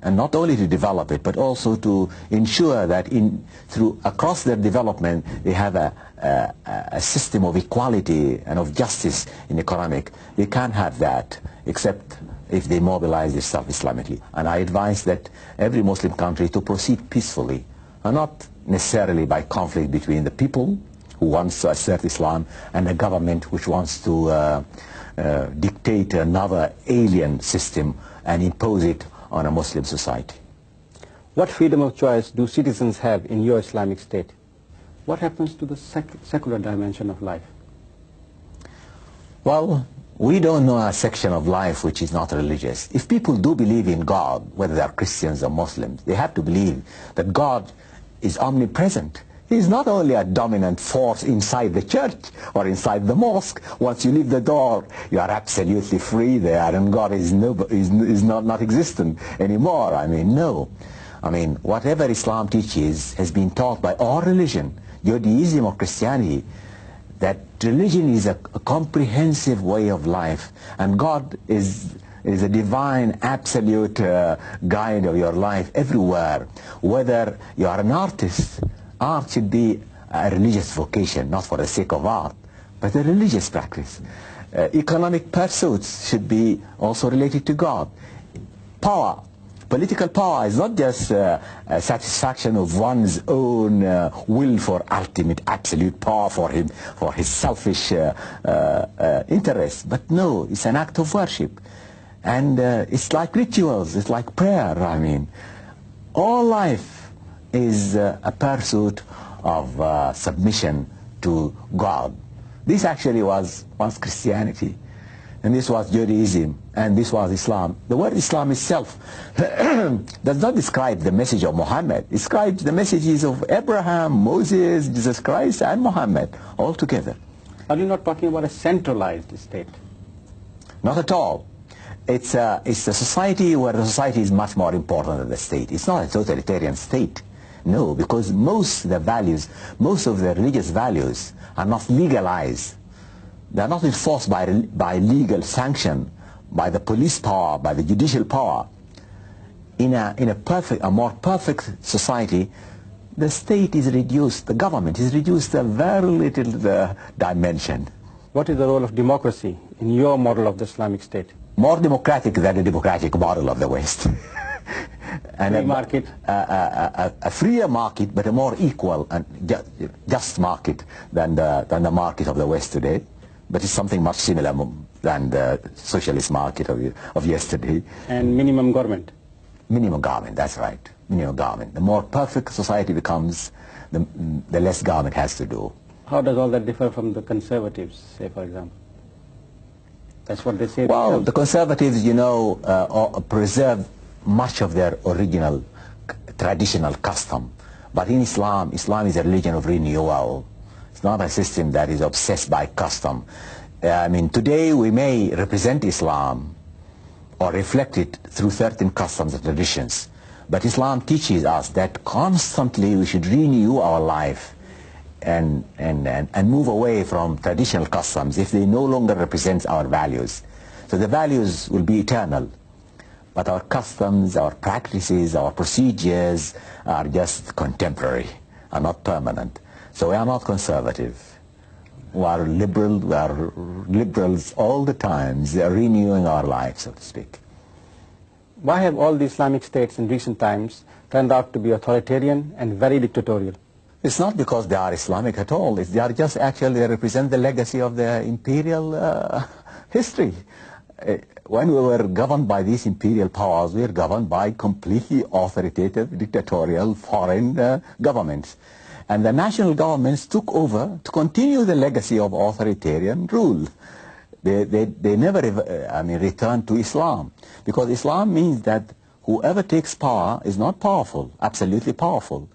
And not only to develop it, but also to ensure that across their development they have a system of equality and of justice in economic. They can't have that except if they mobilize themselves Islamically. And I advise that every Muslim country to proceed peacefully, and not necessarily by conflict between the people who wants to assert Islam and a government which wants to dictate another alien system and impose it on a Muslim society. What freedom of choice do citizens have in your Islamic State? What happens to the secular dimension of life? Well, we don't know a section of life which is not religious. If people do believe in God, whether they are Christians or Muslims, they have to believe that God is omnipresent. He is not only a dominant force inside the church or inside the mosque. Once you leave the door, you are absolutely free there, and God is not existent anymore. I mean, no. I mean, whatever Islam teaches has been taught by all religion, Judaism or Christianity, that religion is a comprehensive way of life, and God is a divine, absolute guide of your life everywhere. Whether you are an artist, art should be a religious vocation, not for the sake of art, but a religious practice. Economic pursuits should be also related to God. Power, political power is not just a satisfaction of one's own will for ultimate, absolute power for his selfish interests, but no, it's an act of worship. And it's like rituals, it's like prayer, I mean. All life is a pursuit of submission to God. This actually was once Christianity, and this was Judaism, and this was Islam. The word Islam itself does not describe the message of Muhammad. It describes the messages of Abraham, Moses, Jesus Christ, and Muhammad all together. Are you not talking about a centralized state? Not at all. It's a society where the society is much more important than the state. It's not a totalitarian state. No, because most of the religious values are not legalized. They are not enforced by legal sanction, by the police power, by the judicial power. In a more perfect society, the state is reduced, the government is reduced to a very little dimension. What is the role of democracy in your model of the Islamic State? More democratic than the democratic model of the West. And free market? A freer market, but a more equal and just market than the market of the West today. But it's something much similar than the socialist market of yesterday. And minimum government? Minimum government, that's right. Minimum government. The more perfect society becomes, the less government has to do. How does all that differ from the conservatives, say, for example? That's what they say. Well, the conservatives, you know, preserve much of their original traditional custom. But in Islam is a religion of renewal. It's not a system that is obsessed by custom. I mean, today we may represent Islam or reflect it through certain customs and traditions. But Islam teaches us that constantly we should renew our life and move away from traditional customs if they no longer represent our values. So the values will be eternal. But our customs, our practices, our procedures are just contemporary, are not permanent. So we are not conservative. We are liberals all the time, renewing our lives, so to speak. Why have all the Islamic states in recent times turned out to be authoritarian and very dictatorial? It's not because they are Islamic at all. They are just actually, they represent the legacy of the imperial history. When we were governed by these imperial powers, we were governed by completely authoritative, dictatorial foreign governments. And the national governments took over to continue the legacy of authoritarian rule. They never, returned to Islam. Because Islam means that whoever takes power is not powerful, absolutely powerful.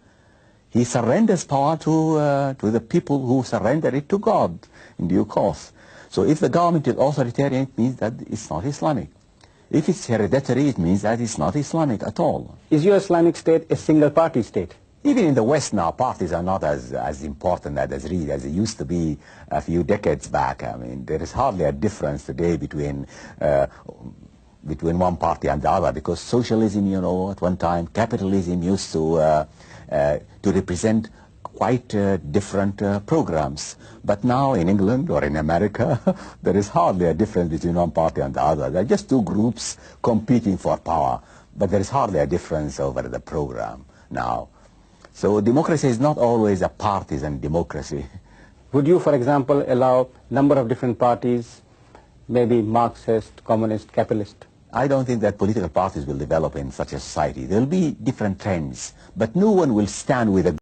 He surrenders power to the people who surrender it to God in due course. So if the government is authoritarian, it means that it's not Islamic. If it's hereditary, it means that it's not Islamic at all. Is your Islamic state a single-party state? Even in the West now, parties are not as important as it used to be a few decades back. I mean, there is hardly a difference today between between one party and the other, because socialism, you know, at one time, capitalism used to represent quite different programs. But now in England or in America, there is hardly a difference between one party and the other. They're just two groups competing for power, but there is hardly a difference over the program now. So democracy is not always a partisan democracy. Would you, for example, allow a number of different parties, maybe Marxist, communist, capitalist? I don't think that political parties will develop in such a society. There will be different trends, but no one will stand with a